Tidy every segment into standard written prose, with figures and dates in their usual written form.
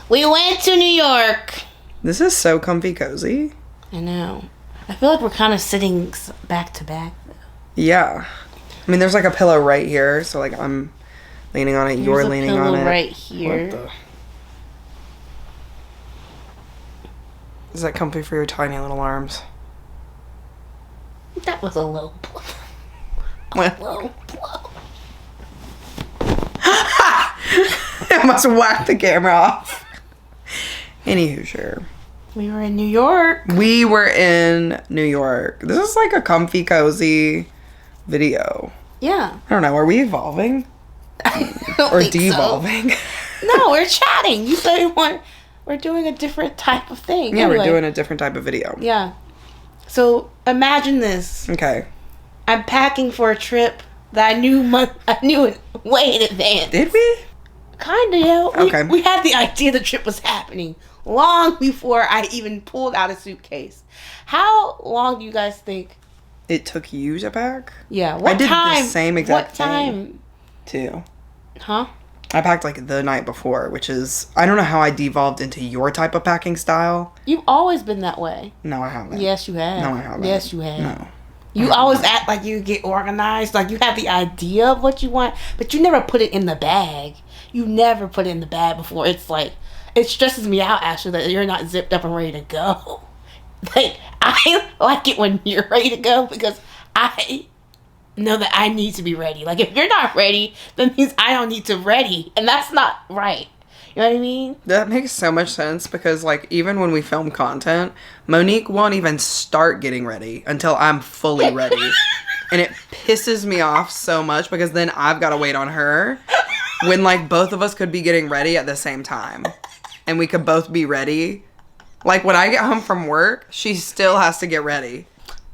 We went to New York. This is so comfy cozy. I know. I feel like we're kind of sitting back to back, though. Yeah. I mean, there's like a pillow right here, so like I'm leaning on it, you're leaning on it. Right here. Is that comfy for your tiny little arms? That was a low blow. Low blow. I must whack the camera off. Anywho, sure. We were in New York. We were in New York. This is like a comfy, cozy video. Yeah. I don't know. Are we evolving? Or devolving? So. No, we're chatting. You said we're doing a different type of thing. Yeah, anyway. We're doing a different type of video. Yeah. So imagine this. Okay. I'm packing for a trip that I knew way in advance. Did we? Kind of, yeah. Okay. We had the idea the trip was happening long before I even pulled out a suitcase. How long do you guys think it took you to pack? Yeah. I did the same exact thing. What time? Too. Huh? I packed like the night before, which is, I don't know how I devolved into your type of packing style. You've always been that way. No, I haven't. Yes, you have. No, I haven't. Yes, you have. No. You always act like you get organized, like you have the idea of what you want, but you never put it in the bag. You never put it in the bag before. It's like, it stresses me out actually that you're not zipped up and ready to go. Like, I like it when you're ready to go because I know that I need to be ready. Like, if you're not ready, that means I don't need to ready, and that's not right. You know what I mean? That makes so much sense because, like, even when we film content, Monique won't even start getting ready until I'm fully ready. And it pisses me off so much because then I've got to wait on her when, like, both of us could be getting ready at the same time. And we could both be ready. Like, when I get home from work, she still has to get ready.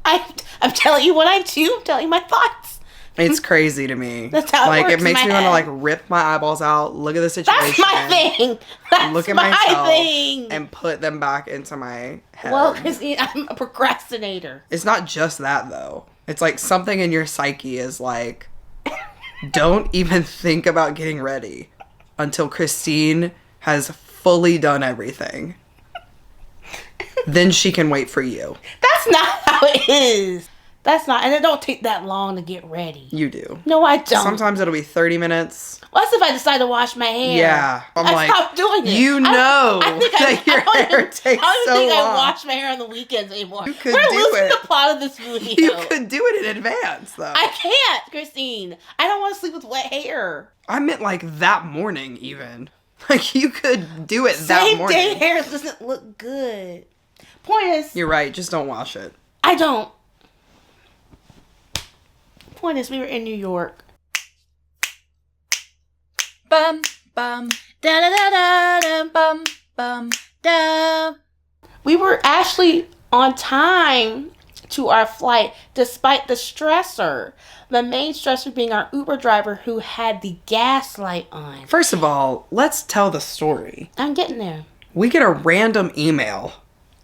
I'm telling you what I do. I'm telling you my thoughts. It's crazy to me. That's how it works. It makes me want to head. like rip my eyeballs out, look at the situation. That's my thing. That's look at my myself thing. And put them back into my head. Well, Christine, I'm a procrastinator. It's not just that though. It's like something in your psyche is like, don't even think about getting ready until Christine has fully done everything. Then she can wait for you. That's not how it is. That's not, and it don't take that long to get ready. You do. No, I don't. Sometimes it'll be 30 minutes. What's if I decide to wash my hair? Yeah. I stopped doing it. You know that your hair takes so long. I don't think I wash my hair on the weekends anymore. You could We're do losing it. the plot of this movie. You could do it in advance, though. I can't, Christine. I don't want to sleep with wet hair. I meant like that morning, even. Like you could do it that morning. Same day hair doesn't look good. Point is, you're right. Just don't wash it. I don't. Point is, we were in New York. Bum bum da da da da da bum bum da. We were actually on time to our flight, despite the stressor. The main stressor being our Uber driver who had the gas light on. First of all, let's tell the story. I'm getting there. We get a random email.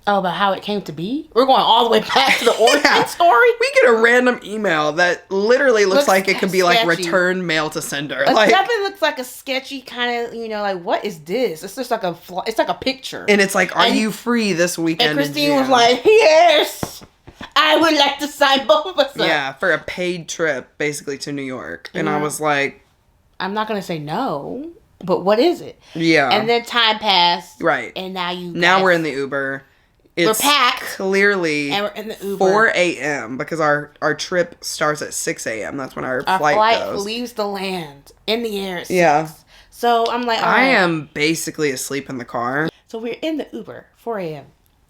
Oh, about how it came to be? We're going all the way back to the origin story? We get a random email that literally looks like it could be like sketchy. return mail to sender. It Like, definitely looks like a sketchy kind of, like, what is this? It's just like it's like a picture. and it's like, are you free this weekend? And Christine in was June? like, yes, I would like to sign both of us up. Yeah, for a paid trip, basically, to New York. And I was like, I'm not going to say no, but what is it? yeah. And then time passed. Right. And now we're in the Uber. It's we're packed. Clearly And we're in the Uber. 4 a.m. because our trip starts at 6 a.m. That's when our flight goes. leaves the land in the air at 6. Yeah. So I'm like, all I right. am basically asleep in the car. So we're in the Uber, 4 a.m.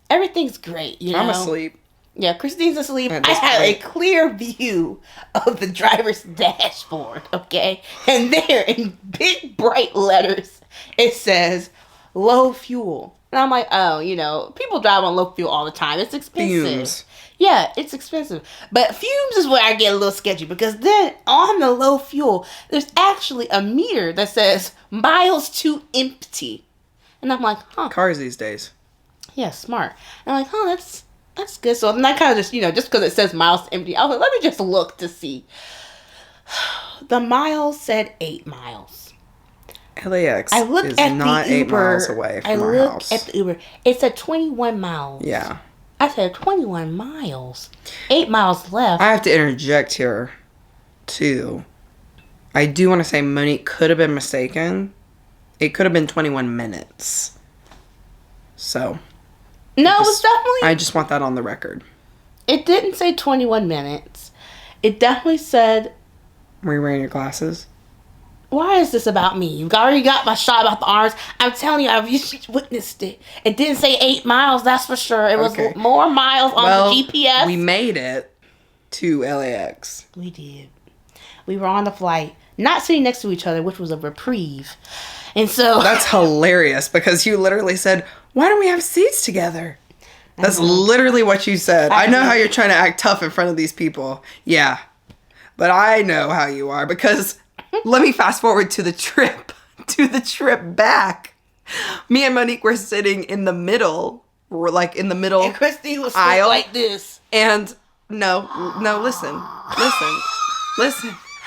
Everything's great, you know? I'm asleep. Yeah, Christine's asleep. At I this had a point. clear view of the driver's dashboard, okay? And there, in big, bright letters, it says, low fuel. And I'm like, oh, people drive on low fuel all the time. It's expensive. Fumes. Yeah, it's expensive. But fumes is where I get a little sketchy because then on the low fuel, there's actually a meter that says miles to empty. And I'm like, huh. Cars these days. Yeah, smart. And I'm like, huh, that's good. So then I kind of just, just because it says miles to empty, I was like, let me just look to see. The miles said 8 miles. LAX I looked is at not the 8 Uber. miles away from our house. I looked at the Uber. It said 21 miles. Yeah. I said 21 miles. 8 miles left. I have to interject here, too. I do want to say Monique could have been mistaken. It could have been 21 minutes. So. No, it was definitely... I just want that on the record. It didn't say 21 minutes. It definitely said... Were you wearing your glasses? Why is this about me? You already got my shot about the arms. I'm telling you, I've witnessed it. It didn't say 8 miles, that's for sure. It was more miles on the GPS. We made it to LAX. We did. We were on the flight, not sitting next to each other, which was a reprieve. And so... That's hilarious, because you literally said, why don't we have seats together? That's literally what you said. I know how you're trying to act tough in front of these people. Yeah. But I know how you are, because... Let me fast forward to the trip back. Me and Monique were sitting in the middle. We're like in the middle. And Christine was aisle like this. And no, listen.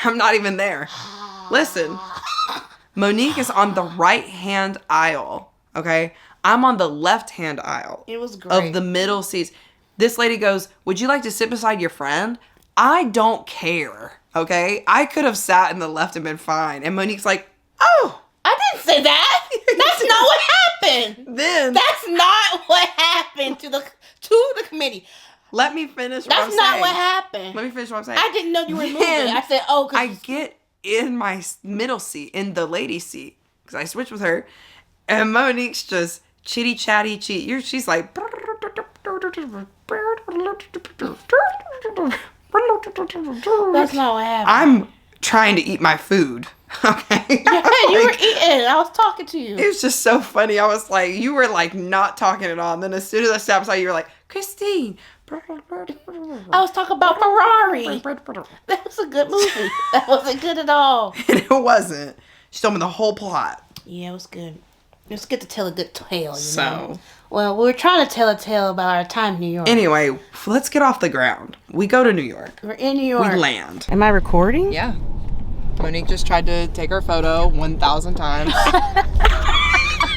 I'm not even there. Listen. Monique is on the right-hand aisle, okay? I'm on the left-hand aisle. It was great. Of the middle seats. This lady goes, would you like to sit beside your friend? I don't care. Okay, I could have sat in the left and been fine. And Monique's like, oh. I didn't say that. That's not what happened. That's not what happened to the committee. Let me finish what I'm saying. That's not what happened. Let me finish what I'm saying. I didn't know you were moving. I said, oh. I get in my middle seat, in the lady seat, because I switched with her. And Monique's just chitty-chatty. She's like... That's not what happened. I'm trying to eat my food. Okay. Yeah, you were eating. I was talking to you. It was just so funny. I was like, you were like not talking at all. And then as soon as I sat beside you, were like, Christine. I was talking about Ferrari. That was a good movie. That wasn't good at all. And it wasn't. She told me the whole plot. Yeah, it was good. It was good to tell a good tale, you know. So. Well, we were trying to tell a tale about our time in New York. Anyway, let's get off the ground. We go to New York. We're in New York. We land. Am I recording? Yeah. Monique just tried to take her photo 1,000 times.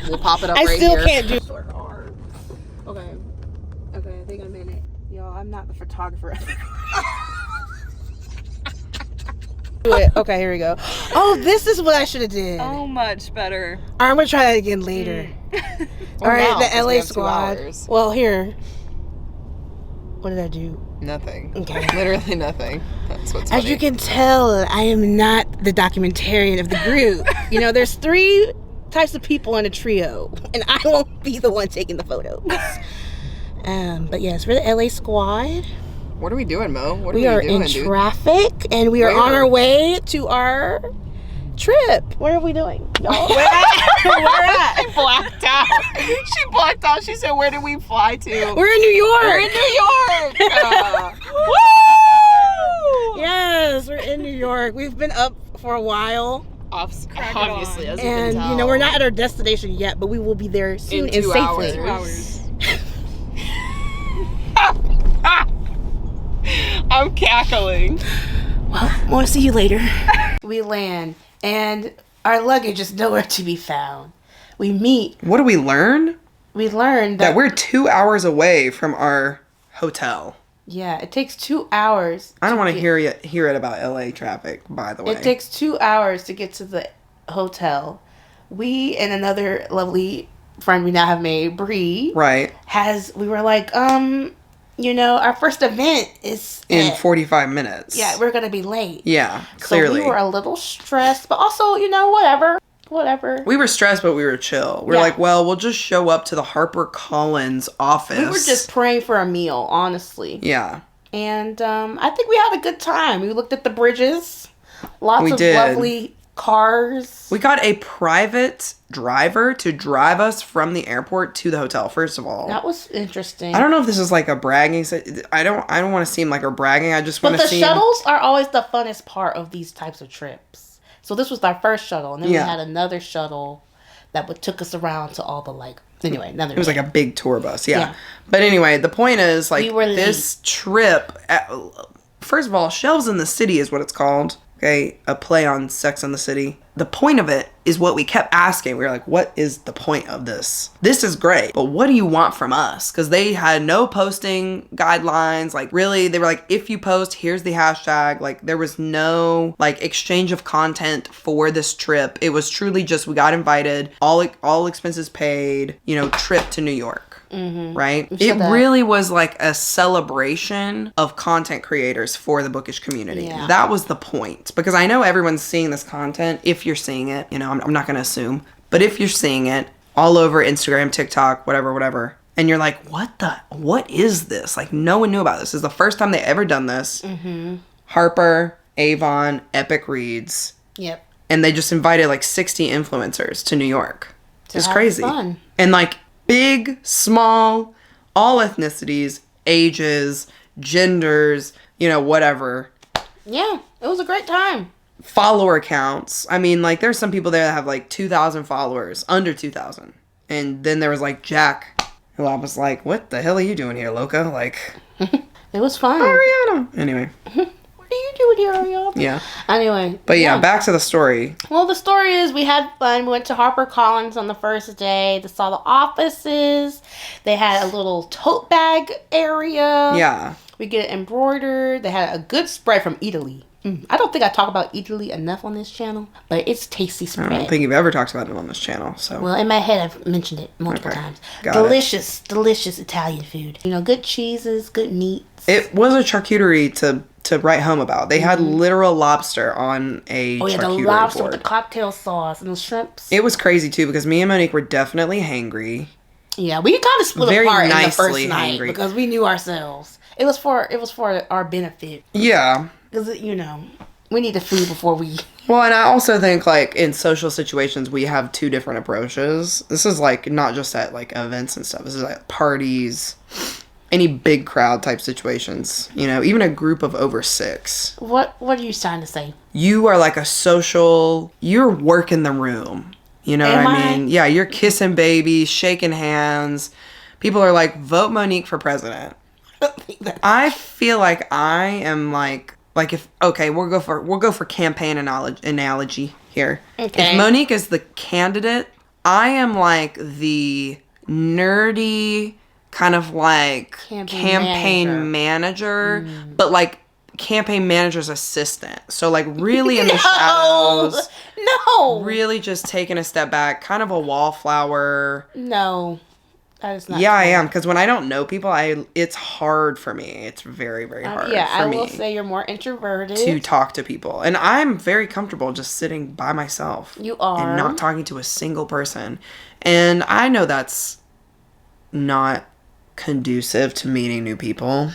We'll pop it up right here. I still can't do it. Okay, I think I'm in it. Yo, I'm not the photographer. Okay, here we go. Oh, this is what I should have did. Oh, much better. All right, I'm going to try that again later. All right, the LA squad. Well, here. What did I do? Nothing. Okay. Literally nothing. That's what's funny. As you can tell, I am not the documentarian of the group. You know, there's 3 types of people in a trio, and I won't be the one taking the photos. But yes, we're the LA squad. What are we doing, Mo? What are we are doing, in traffic, and we are on our way to our trip. What are we doing? Y'all? Where at? I blacked out. She blacked out. She said, where did we fly to? We're in New York. We're in New York. Woo! Yes, we're in New York. We've been up for a while. Obviously, as you and can tell. you know, we're not at our destination yet, but we will be there soon and safely. 2 hours. I'm cackling. Well, I want to see you later. We land, and our luggage is nowhere to be found. We meet. What do we learn? We learned that we're 2 hours away from our hotel. Yeah, it takes 2 hours. I don't want to hear it about LA traffic, by the way. It takes 2 hours to get to the hotel. We and another lovely friend we now have made, Bree. Right. We were like, you know, our first event is in 45 minutes. Yeah, we're gonna be late. Yeah, clearly. So we were a little stressed, but also, you know, whatever. We were stressed, but we were chill. We were like, well, we'll just show up to the Harper Collins office. We were just praying for a meal, honestly. Yeah. And I think we had a good time. We looked at the bridges. Lots of lovely cars. We got a private driver to drive us from the airport to the hotel, first of all. That was interesting. I don't know if this is like a bragging. I don't want to seem like we're bragging. I just want to seem... But the shuttles are always the funnest part of these types of trips. So this was our first shuttle. And then we had another shuttle that took us around to all the, like... Anyway, it was like a big tour bus, yeah. But anyway, the point is, like, this trip... First of all, Shelves in the City is what it's called. Okay, a play on Sex and the City. The point of it is what we kept asking. We were like, what is the point of this? This is great, but what do you want from us? Because they had no posting guidelines. Like, really, they were like, if you post, here's the hashtag. Like, there was no, like, exchange of content for this trip. It was truly just, we got invited, all expenses paid, you know, trip to New York. Mm-hmm. Right? It really was like a celebration of content creators for the bookish community. Yeah. That was the point. Because I know everyone's seeing this content, if you're seeing it, you know, I'm not going to assume, but if you're seeing it all over Instagram, TikTok, whatever, and you're like, what is this? Like, no one knew about this. This is the first time they ever done this. Mm-hmm. Harper, Avon, Epic Reads. Yep. And they just invited like 60 influencers to New York. It's crazy. Fun. And like, big, small, all ethnicities, ages, genders, you know, whatever. Yeah, it was a great time. Follower counts. I mean, like, there's some people there that have like 2,000 followers, under 2,000. And then there was like Jack, who I was like, what the hell are you doing here, loco? Like, it was fun. Ariana. Anyway. What are you doing here, Ariana? Yeah. Anyway. But yeah, back to the story. Well, the story is we had fun. We went to HarperCollins on the first day. They saw the offices. They had a little tote bag area. Yeah. We get it embroidered. They had a good spread from Italy. I don't think I talk about Italy enough on this channel, but it's tasty spread. I don't think you've ever talked about it on this channel. So. Well, in my head, I've mentioned it multiple times. Delicious Italian food. You know, good cheeses, good meats. It was a charcuterie to write home about. They had literal lobster on a charcuterie the lobster board. with the cocktail sauce and the shrimps. It was crazy too because me and Monique were definitely hangry. Yeah, we kind of split Very apart in the nicely first night hangry. because we knew ourselves. It was for our benefit. Yeah. Because, you know, we need the food before we... Well, and I also think, like, in social situations, we have two different approaches. This is, like, not just at, like, events and stuff. This is, like, parties, any big crowd type situations. You know, even a group of over 6. What are you trying to say? You are, like, you're working the room. You know what I mean? Yeah, you're kissing babies, shaking hands. People are like, vote Monique for president. I feel like I am like if we'll go for campaign analogy here. Okay. If Monique is the candidate, I am like the nerdy kind of like campaign manager. But like campaign manager's assistant. So like really in the shadows. No. Really just taking a step back, kind of a wallflower. No. That is not I am, because when I don't know people, it's hard for me. It's very, very hard for me. I will say you're more introverted. To talk to people. And I'm very comfortable just sitting by myself. You are. And not talking to a single person. And I know that's not conducive to meeting new people.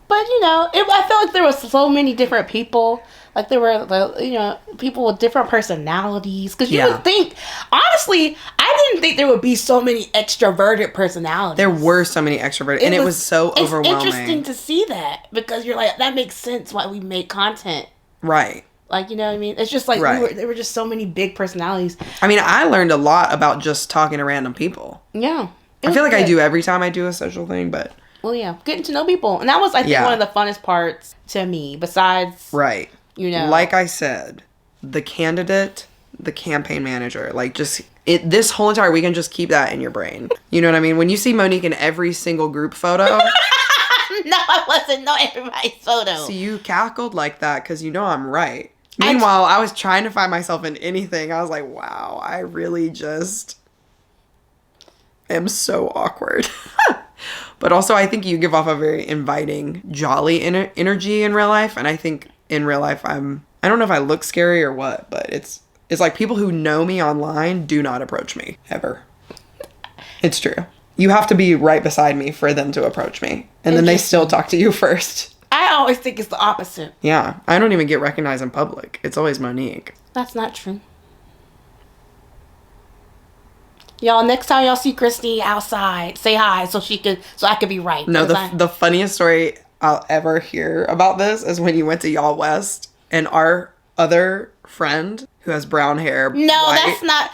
But, you know, I felt like there was so many different people. Like, there were, you know, people with different personalities. Because you would think, honestly, I didn't think there would be so many extroverted personalities. There were so many extroverted, and it was so overwhelming. It's interesting to see that. Because you're like, that makes sense why we make content. Right. Like, you know what I mean? It's just like, there were just so many big personalities. I mean, I learned a lot about just talking to random people. Yeah. I feel like I do every time I do a social thing, but... Well, yeah. Getting to know people. And that was, I think, one of the funnest parts to me. Besides... Right. You know, like I said, the candidate, the campaign manager, like just this whole entire weekend, just keep that in your brain. You know what I mean? When you see Monique in every single group photo. No, I wasn't. Not everybody's photo. See, you cackled like that because you know I'm right. Meanwhile, I was trying to find myself in anything. I was like, wow, I really just am so awkward. But also, I think you give off a very inviting, jolly energy in real life. And I think in real life, I don't know if I look scary or what, but it's like people who know me online do not approach me ever. It's true. You have to be right beside me for them to approach me. And then they still talk to you first. I always think it's the opposite. Yeah. I don't even get recognized in public. It's always Monique. That's not true. Y'all, next time y'all see Christine outside, say hi so I could be right. No, the funniest story I'll ever hear about this is when you went to Y'all West and our other friend who has brown hair. That's not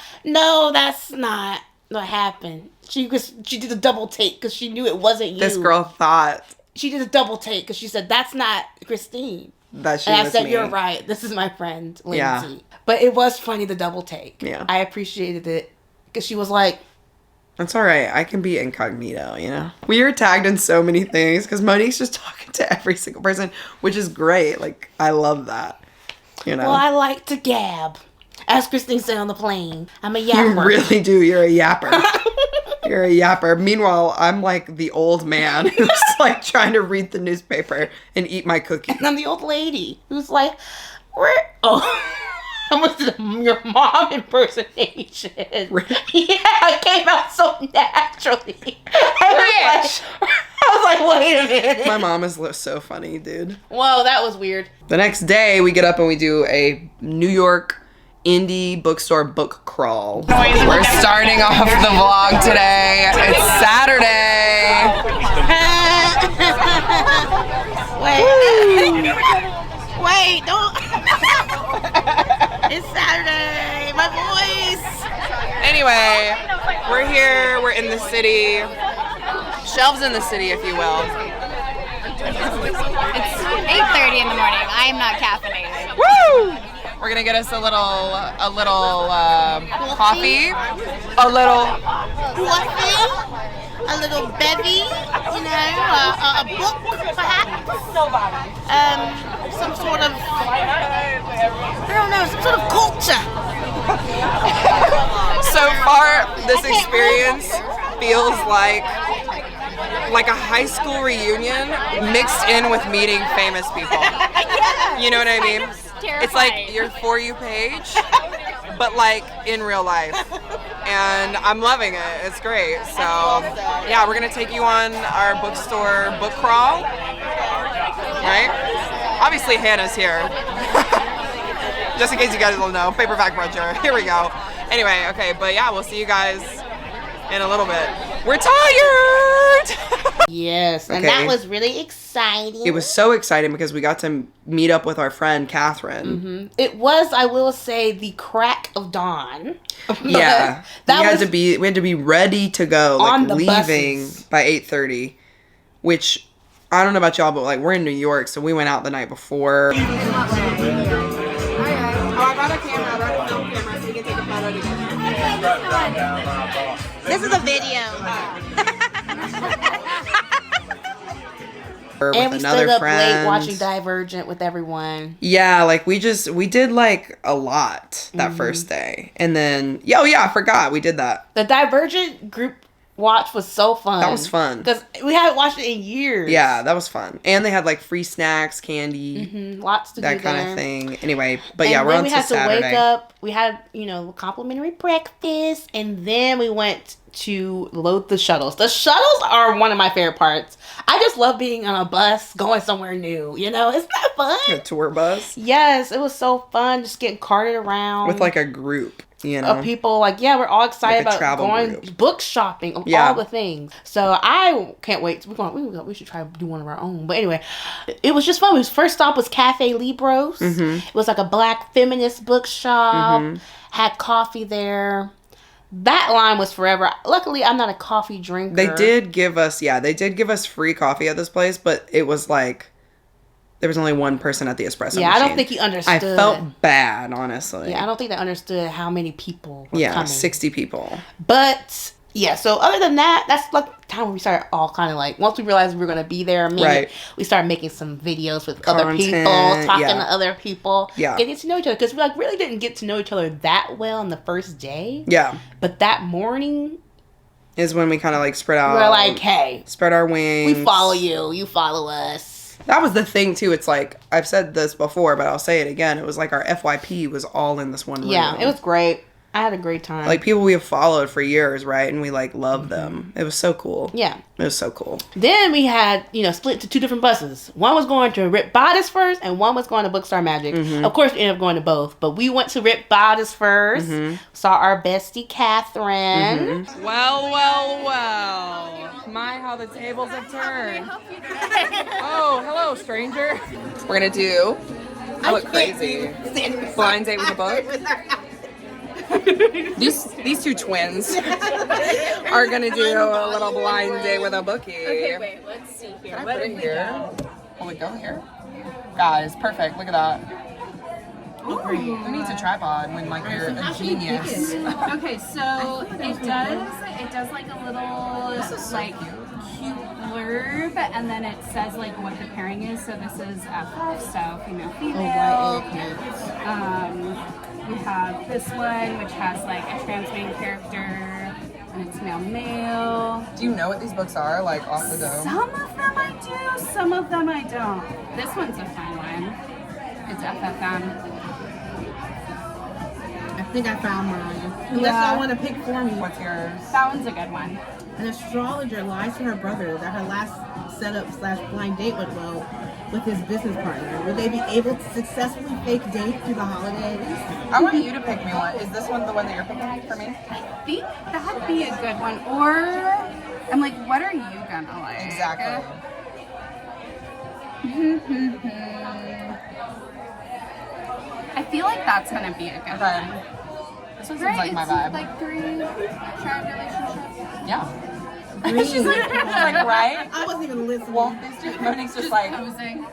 what happened. She did a double take because she knew it wasn't you. This girl thought. She did a double take because she said, that's not Christine. that she And I was said, me. you're right. This is my friend, Lindsay. Yeah. But it was funny, the double take. Yeah. I appreciated it. Because she was like, That's all right. I can be incognito, you know? We are tagged in so many things because Monique's just talking to every single person, which is great. Like, I love that, you know? well, I like to gab. As Christine said on the plane, I'm a yapper. You really do. You're a yapper. You're a yapper. Meanwhile, I'm like the old man who's like trying to read the newspaper and eat my cookie. And I'm the old lady who's like, where? Oh, I was your mom impersonation. Really? Yeah, it came out so naturally. I was like, wait a minute. My mom is so funny, dude. Whoa, that was weird. The next day, we get up and we do a New York indie bookstore book crawl. We're starting off the vlog today. It's Saturday. Wait, don't. It's Saturday. My voice. Anyway, we're here. We're in the city. Shelves in the city, if you will. It's 8:30 in the morning. I am not caffeinated. Woo! We're gonna get us a little coffee, a little. A little bevy, you know, a book, perhaps. Some sort of, I don't know, some sort of culture. So far, this experience feels like a high school reunion mixed in with meeting famous people. You know what I mean? It's like your For You page, but like in real life. And I'm loving it. It's great. So yeah, we're gonna take you on our bookstore book crawl. Right? Obviously Hannah's here. Just in case you guys don't know, paperback bruncher. Here we go. Anyway, okay, but yeah, we'll see you guys in a little bit. We're tired! Yes, and Okay. that was really exciting. It was so exciting because we got to meet up with our friend Catherine. Mm-hmm. It was, I will say, the crack of dawn. Yeah, That we had was to be ready to go, like on the leaving buses. by 8:30. Which I don't know about y'all, but like we're in New York, so we went out the night before. Oh, I brought a camera. I brought a film camera so you can take a photo together. This is a video. With And we another stayed up friend. late watching Divergent with everyone. Yeah, like we did like a lot that first day, and then I forgot we did that. The Divergent group watch was so fun. That was fun. Because we haven't watched it in years. Yeah, that was fun, and they had like free snacks, candy. Lots to That do kind there. of thing. Anyway, but And yeah, we're then on we to had Saturday. to wake up. We had, complimentary breakfast, and then we went to load the shuttles. The shuttles are one of my favorite parts. I just love being on a bus, going somewhere new. Isn't that fun? A tour bus Yes, it was so fun just getting carted around with like a group, of people. We're all excited Like a about travel going group. book shopping, all the things. So I can't wait. We should try to do one of our own. But anyway, it was just fun. First stop was Cafe Libros. It was like a black feminist bookshop. Had coffee there. That line was forever. Luckily, I'm not a coffee drinker. They did give us free coffee at this place, but it was like there was only one person at the espresso machine. I don't think he understood. I felt bad, honestly. Yeah, I don't think they understood how many people were coming. 60 people. But yeah, so other than that, that's like the time when we started all kind of like, once we realized we were going to be there a minute, Right. we started making some videos with other Content, people, talking yeah. to other people, Yeah. getting to know each other. Because we really didn't get to know each other that well on the first day. Yeah. But that morning, Is when we kind of like spread out. we were like, hey, spread our wings. we follow you, you follow us. That was the thing too. It's like, I've said this before, but I'll say it again. It was like our FYP was all in this one room. Yeah, it was great. I had a great time. Like people we have followed for years, right? And we like love them. It was so cool. Yeah. It was so cool. Then we had, split to two different buses. One was going to Rip Bodice first, and one was going to Bookstore Magic. Of course, we ended up going to both, but we went to Rip Bodice first. Saw our bestie, Catherine. Well. My, how the tables have turned. Oh, hello, stranger. We're gonna do. I look crazy. Blind date with a book. These two twins are gonna do a little blind date with a bookie. Okay, wait, let's see here. Can I put it here? Will it go here? Guys, perfect. Look at that. Great. Who needs a tripod when like you're a genius? Okay, so it does like a little like cute blurb, and then it says like what the pairing is. So this is FF, so female female. We have this one which has like a trans main character, and it's male male. Do you know what these books are, like off the dome? Some of them I do, some of them I don't. This one's a fun one. It's FFM. I think I found mine. Unless I want to pick for me. What's yours? That one's a good one. An astrologer lies to her brother that her last setup/blind date went well with his business partner. Will they be able to successfully fake date through the holidays? I want you to pick me one. Is this one the one that you're picking for me? I think that'd be a good one. Or I'm like, what are you gonna like? Exactly. I feel like that's gonna be a good one. This one seems like my vibe. Like 3 tribe relationships. Yeah. She's like, right? I wasn't even listening. Well, Monique's just like, posing.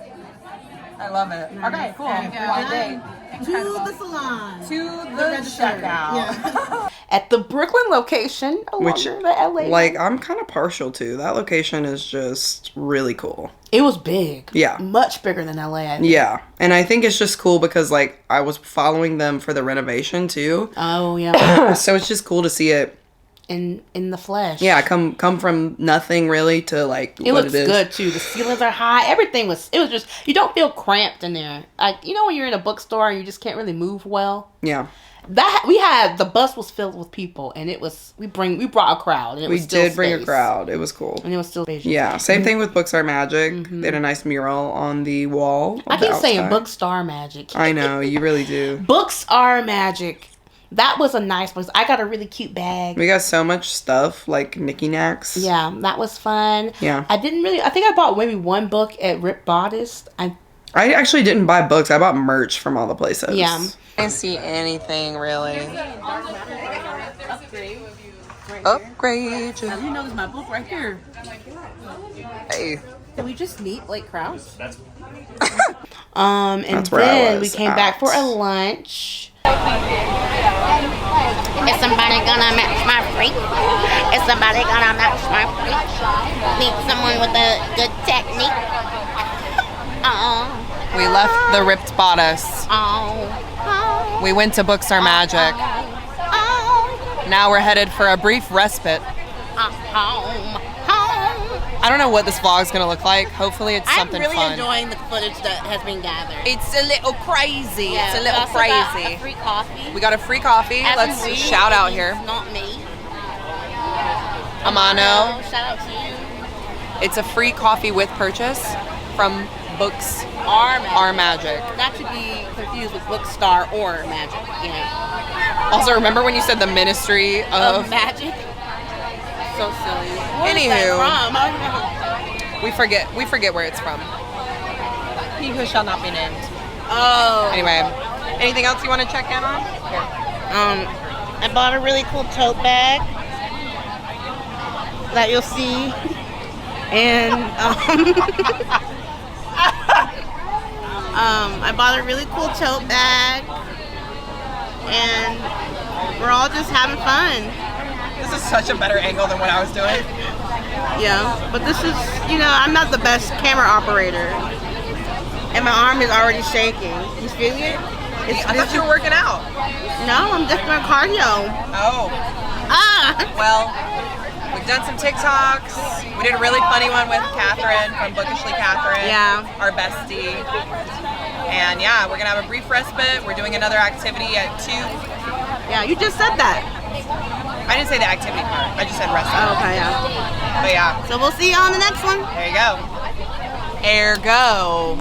I love it. Okay, cool. Yeah. To the salon. To the checkout. Yeah. At the Brooklyn location, Which, the LA. like, I'm kind of partial to. That location is just really cool. It was big. Yeah. Much bigger than LA. I think. Yeah. And I think it's just cool because, like, I was following them for the renovation, too. Oh, yeah. So it's just cool to see it. In the flesh. Yeah, come from nothing, really, to, like, it what looks it is. good, too. The ceilings are high. Everything was, it was just, you don't feel cramped in there. Like, you know when you're in a bookstore and you just can't really move well? Yeah. The bus was filled with people, and it was, we brought a crowd. And We did bring a crowd. It was cool. And it was still spacious. Yeah, same thing with Books Are Magic. They had a nice mural on the wall. I keep saying Bookstore Magic. I know, you really do. Books Are Magic. That was a nice place. I got a really cute bag. We got so much stuff, like knicky knacks. Yeah, that was fun. Yeah. I think I bought maybe one book at Rip Bodice. I actually didn't buy books. I bought merch from all the places. Yeah. I didn't see anything, really. Upgrade. You know, there's my book right here. Hey. Did we just meet Blake Krause? And That's where I then we was came at. back for a lunch. Is somebody gonna match my freak? Is somebody gonna match my freak? Need someone with a good technique. Oh, We left the Ripped Bodice. oh, We went to Books Are Magic. oh, Now we're headed for a brief respite. home. I don't know what this vlog's gonna look like. Hopefully it's something I'm really fun. enjoying the footage that has been gathered. It's a little crazy. Yeah, it's a we little also got crazy. a free coffee. We got a free coffee. As Let's in we, shout out here. Not me. Amano. Shout out to you. It's a free coffee with purchase from Books Are Magic. Not to be confused with Bookstore or Magic. Yeah. Also, remember when you said the Ministry of Magic? So silly. Anywho, From? we forget where it's from. He who shall not be named. Oh. Anyway, anything else you want to check in on? Here. I bought a really cool tote bag that you'll see. And I bought a really cool tote bag, and we're all just having fun. This is such a better angle than what I was doing. Yeah, but this is, I'm not the best camera operator, and my arm is already shaking. You feel it? I thought you were working out. No, I'm just doing cardio. Oh. Well, we've done some TikToks. We did a really funny one with Catherine from Bookishly Catherine. Yeah. Our bestie. And yeah, we're gonna have a brief respite. We're doing another activity at 2. Yeah, you just said that. I didn't say the activity part. I just said respite. Oh, okay, yeah. But yeah, So we'll see you on the next one. there you go. Ergo.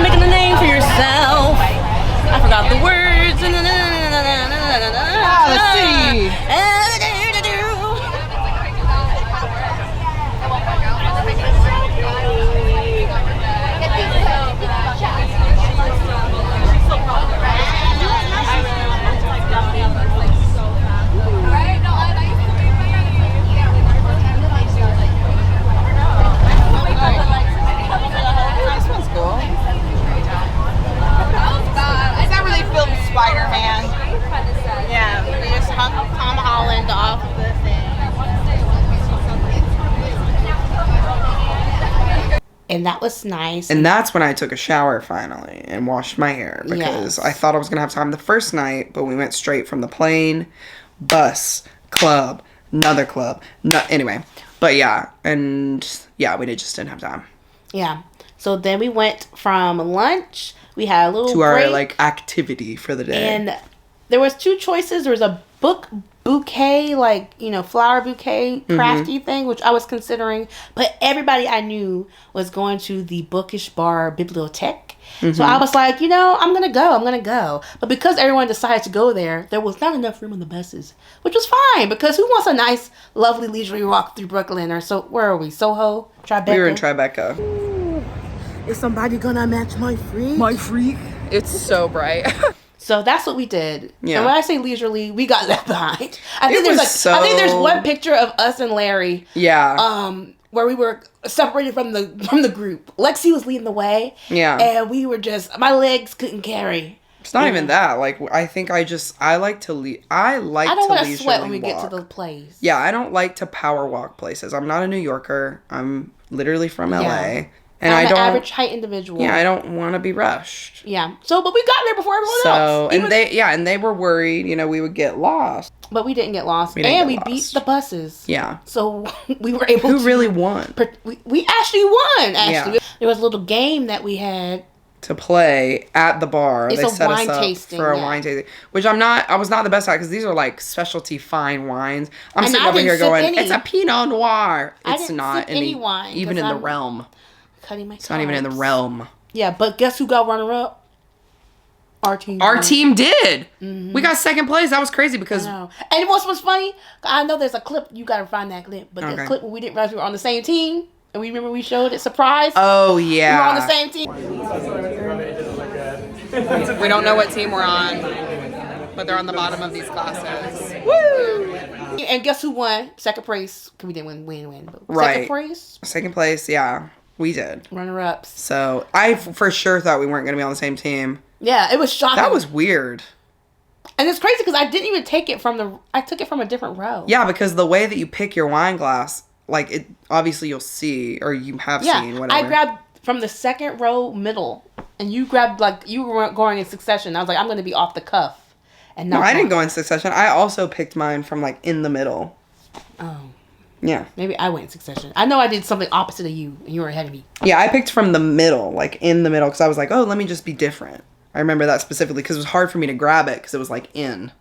Making a name for yourself. I forgot the words. Let's see. And that was nice. And that's when I took a shower finally and washed my hair because I thought I was going to have time the first night, but we went straight from the plane, bus, club, another club. Anyway, but yeah. And yeah, we just didn't have time. Yeah. So then we went from lunch. We had a little to break, our like activity for the day. And there was 2 choices. There was a book bouquet, like, you know, flower bouquet crafty thing, which I was considering, but everybody I knew was going to the Bookish bar bibliothèque. So I was like, you know, I'm gonna go, but because everyone decided to go there was not enough room on the buses, which was fine, because who wants a nice lovely leisurely walk through Brooklyn? Or so, where are we, Soho, Tribeca? We were in Tribeca. Is somebody gonna match my freak? My freak. It's so bright. So that's what we did. Yeah. And when I say leisurely, we got left behind. I think there's one picture of us and Larry. Yeah. Where we were separated from the group. Lexi was leading the way. Yeah. And we were just, my legs couldn't carry. It's not even that. Like, I think I like to I don't want to sweat when we get to the place. Yeah, I don't like to power walk places. I'm not a New Yorker. I'm literally from LA. Yeah. And I'm I don't, an average height individual. Yeah, I don't want to be rushed. Yeah. So, but we got there before everyone else. And they were worried, you know, we would get lost. But we didn't get lost. We beat the buses. Yeah. So we were able to. Who really won? We actually won, actually. Yeah. There was a little game that we had to play at the bar. It's they a set wine us up tasting, for a wine tasting, which I was not the best at, because these are like specialty fine wines. I'm sitting over here going, it's a Pinot Noir. It's not any wine, even in the realm. Cutting my It's not even in the realm. Yeah, but guess who got runner up? Our team. Our team did. Mm-hmm. We got second place. That was crazy because. I know. And what's funny? I know there's a clip. You got to find that clip. But the clip where we didn't realize we were on the same team, and we remember we showed it surprise. Oh yeah. We were on the same team. We don't know what team we're on, but they're on the bottom of these classes. Woo! And guess who won? Second place. Because we didn't win. But right. Second place. Second place. Yeah. We did. Runner-ups. So, I for sure thought we weren't going to be on the same team. Yeah, it was shocking. That was weird. And it's crazy because I didn't even take it I took it from a different row. Yeah, because the way that you pick your wine glass, like, it obviously you'll see, or you have seen, whatever. I grabbed from the second row middle, and you grabbed, like, you were going in succession. I was like, I'm going to be off the cuff. And no, I didn't go in succession. I also picked mine from, like, in the middle. Oh. Yeah. Maybe I went in succession. I know I did something opposite of you, and you were ahead of me. Yeah, I picked from the middle, like in the middle, because I was like, oh, let me just be different. I remember that specifically because it was hard for me to grab it because it was like in.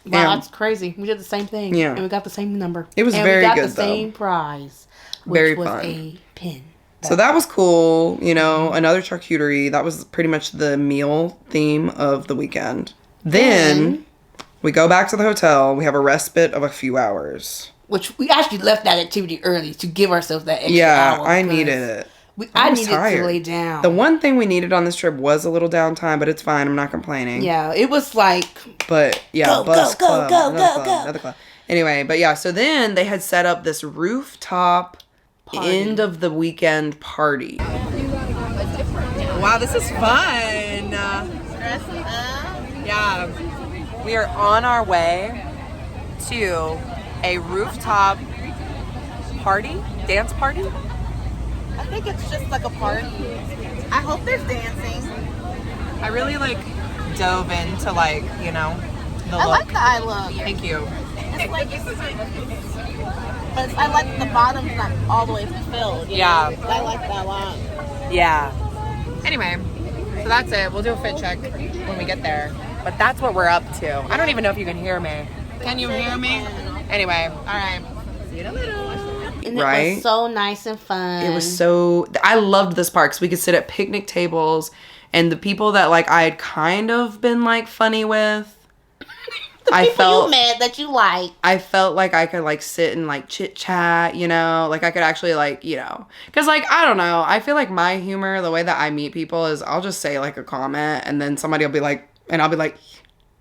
Wow, that's crazy. We did the same thing. Yeah. And we got the same number. It was very good, though. We got the same prize, which was a pin. So that was cool. You know, another charcuterie. That was pretty much the meal theme of the weekend. Then we go back to the hotel. We have a respite of a few hours. Which we actually left that activity early to give ourselves that extra hour. I needed it. I needed to lay down. The one thing we needed on this trip was a little downtime, but it's fine. I'm not complaining. Yeah, it was like... But, yeah, go, another club. Anyway, but yeah, so then they had set up this rooftop end of the weekend party. Wow, this is fun. Yeah. We are on our way to a rooftop dance party. I think it's just like a party. I hope there's dancing. I really dove into the I look. like the eye look. Thank you. It's like but I like the bottom's not all the way filled. Yeah. I like that a lot. Yeah. Anyway, so that's it. We'll do a fit check when we get there. But that's what we're up to. I don't even know if you can hear me. Can you hear me? Anyway, all right. See you in a little. And it was so nice and fun. It was so... I loved this park because we could sit at picnic tables, and the people that I had kind of been funny with, I felt you mad that you like. I felt like I could sit and chit chat, I could actually because I don't know. I feel like my humor, the way that I meet people is I'll just say a comment, and then somebody will be and I'll be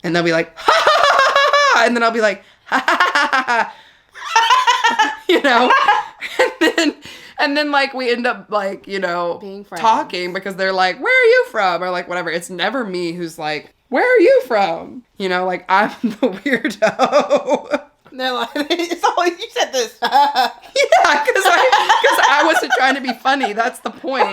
and they'll be ha ha ha ha, and then I'll be ha ha ha ha. and then we end up being friends, talking because they're where are you from, or whatever. It's never me who's where are you from, I'm the weirdo. They're it's always, you said this. Yeah, because I was wasn't trying to be funny. That's the point.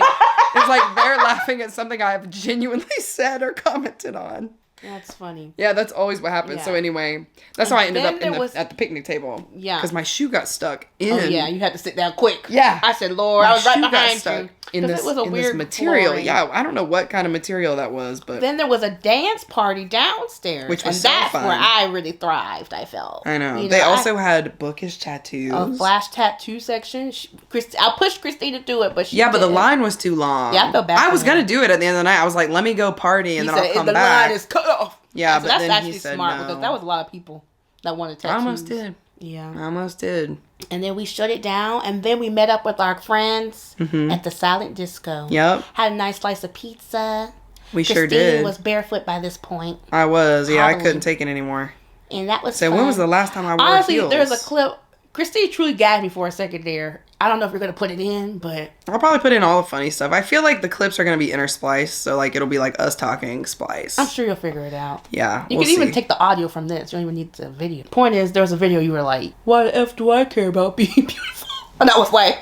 It's like they're laughing at something I've genuinely said or commented on. That's funny. Yeah, that's always what happens. Yeah. So anyway, that's how I ended up at the picnic table. Yeah. Because my shoe got stuck in. Oh, yeah, you had to sit down quick. Yeah. I said, Lord, I was right behind you. In this, it was a weird material. flooring. Yeah, I don't know what kind of material that was, but then there was a dance party downstairs, which was and so that's fun. where I really thrived. I felt. I know. You They also had bookish tattoos. A flash tattoo section. I pushed Christine to do it, but she but the didn't. line was too long. Yeah, I felt bad. I was gonna do it at the end of the night. I was like, let me go party and then I'll come the back. The line is cut off. Yeah, so but that's then actually he said smart no. because that was a lot of people that wanted tattoos. I almost did. Yeah. I almost did. And then we shut it down, and then we met up with our friends at the Silent Disco. Yep. Had a nice slice of pizza. We sure did. Christine was barefoot by this point. I was. Yeah, Hobbling. I couldn't take it anymore. And that was So fun. when was the last time I wore Honestly, heels? there's a clip. Christine truly gagged me for a second there. I don't know if you're going to put it in, but... I'll probably put in all the funny stuff. I feel like the clips are going to be interspliced, so like it'll be like us talking spliced. I'm sure you'll figure it out. Yeah, You we'll can even see. take the audio from this. You don't even need the video. Point is, there was a video you were like, why the F do I care about being beautiful? And I was like...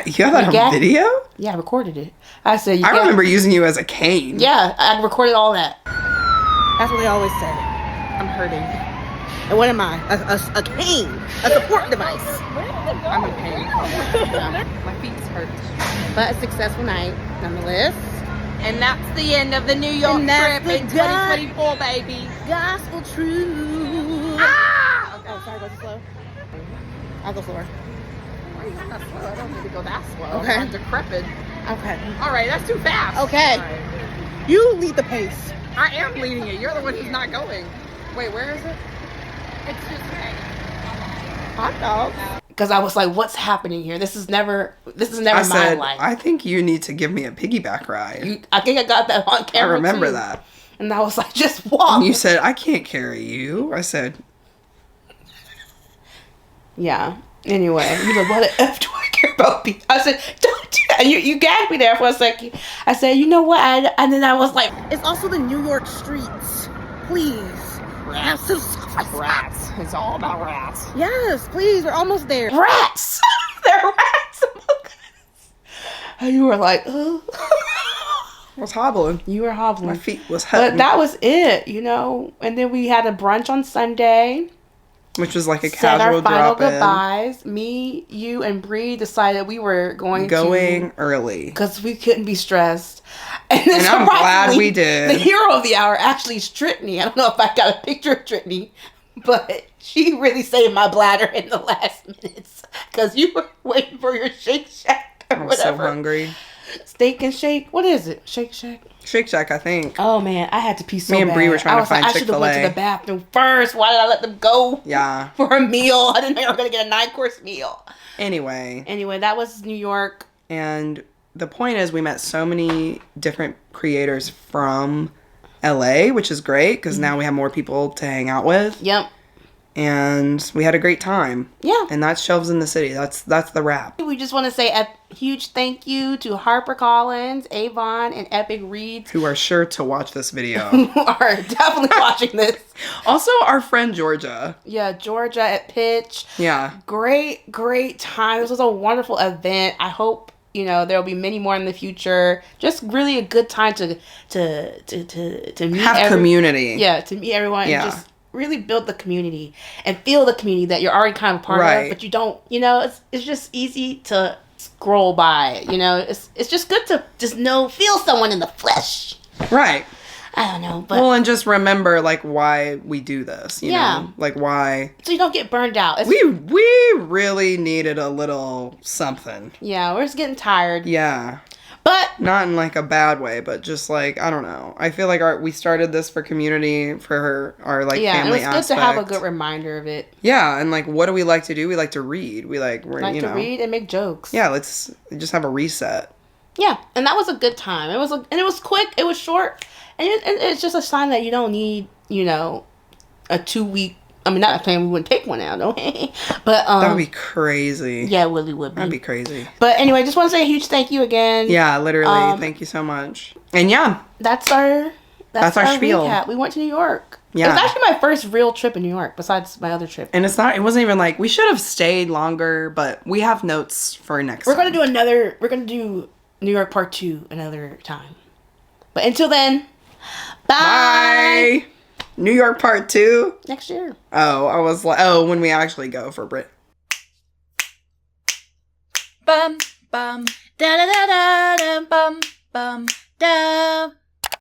You have that on gagged? video? Yeah, I recorded it. I said, I remember using you as a cane. Yeah, I recorded all that. That's what they always say. I'm hurting. And what am I? A cane. A support device. I'm in pain. Yeah, my feet hurt. But a successful night, nonetheless. And that's the end of the New York trip in 2024, baby. Gospel truth. Ah! Okay, sorry, go slow. I'll go slower. Why are you not that slow? I don't need to go that slow. Okay. I'm decrepit. Okay. All right, that's too fast. Okay. All right. You lead the pace. I am leading it. You're the one who's not going. Wait, where is it? It's just hot dogs. Because I was like, what's happening here? This is never I my said, life. I think you need to give me a piggyback ride. I think I got that on I camera. remember too. that. And I was like, just walk. And you said, I can't carry you. I said, Yeah. Anyway, you like, what the F do I care about people? I said, don't do that. You gagged me there for a second. I said, you know what? And then I was like, It's also the New York streets. Please. Have some rats. It's all about rats. Yes, please. We're almost there. rats. They're rats. And you were like, oh. I was hobbling. You were hobbling. My feet was But hurting. that was it, you know. And then we had a brunch on Sunday. Which was like a Said casual our final drop-in. goodbyes. Me, you, and Bree decided we were going early. because we couldn't be stressed. And, then And I'm glad surprisingly, we did. The hero of the hour actually is Tritney. I don't know if I got a picture of Tritney, but she really saved my bladder in the last minutes because you were waiting for your Shake Shack or I'm whatever. so hungry. Steak and Shake. What is it? Shake Shack. Shake Shack, I think. Oh man, I had to pee so bad. Me and Bree were trying I to was like, find I should have went to Chick-fil-A. the bathroom first. Why did I let them go? Yeah. For a meal. I didn't think I was gonna get a 9-course meal. Anyway. Anyway, that was New York. And the point is we met so many different creators from LA, which is great because now we have more people to hang out with. Yep. And we had a great time. Yeah. And that's Shelves in the City. That's the wrap. We just want to say a huge thank you to Harper Collins, Avon, and Epic Reads Who are sure to watch this video. who are definitely watching this. Also, our friend Georgia. Yeah, Georgia at Pitch. Yeah. Great time. This was a wonderful event. I hope, you know, there'll be many more in the future. Just really a good time to meet Have community. Yeah, to meet everyone Yeah. and just really build the community and feel the community that you're already kind of part Right. of, but you don't, you know, it's just easy to scroll by it, you know. It's just good to just feel someone in the flesh. Right. I don't know, but Well, and just remember, like, why we do this, you Yeah. know? Like, why... so you don't get burned out. We really needed a little something. Yeah, we're just getting tired. Yeah. But Not in, like, a bad way, but just, like, I don't know. I feel like we started this for community, for our like, yeah, and family it's good aspect. to have a good reminder of it. Yeah, and, like, what do we like to do? We like to read. We're, Like you to know... read and make jokes. Yeah, let's just have a reset. Yeah, and that was a good time. It was quick. It was short, and it's just a sign that you don't need, you know, a 2-week. I mean, not saying we wouldn't take one out, no. But That would be crazy. yeah, it really would be. That'd be crazy. But anyway, just want to say a huge thank you again. Yeah, literally. Thank you so much. And yeah, That's our our spiel. recap. We went to New York. Yeah. It was actually my first real trip in New York, besides my other trip. And it wasn't even like, we should have stayed longer, but we have notes for next We're time. we're gonna do New York Part 2 another time. But until then, bye! Bye! New York Part 2? Next year. Oh, I was like, when we actually go for Brit. Bum, bum, da da da da da, bum, bum, da.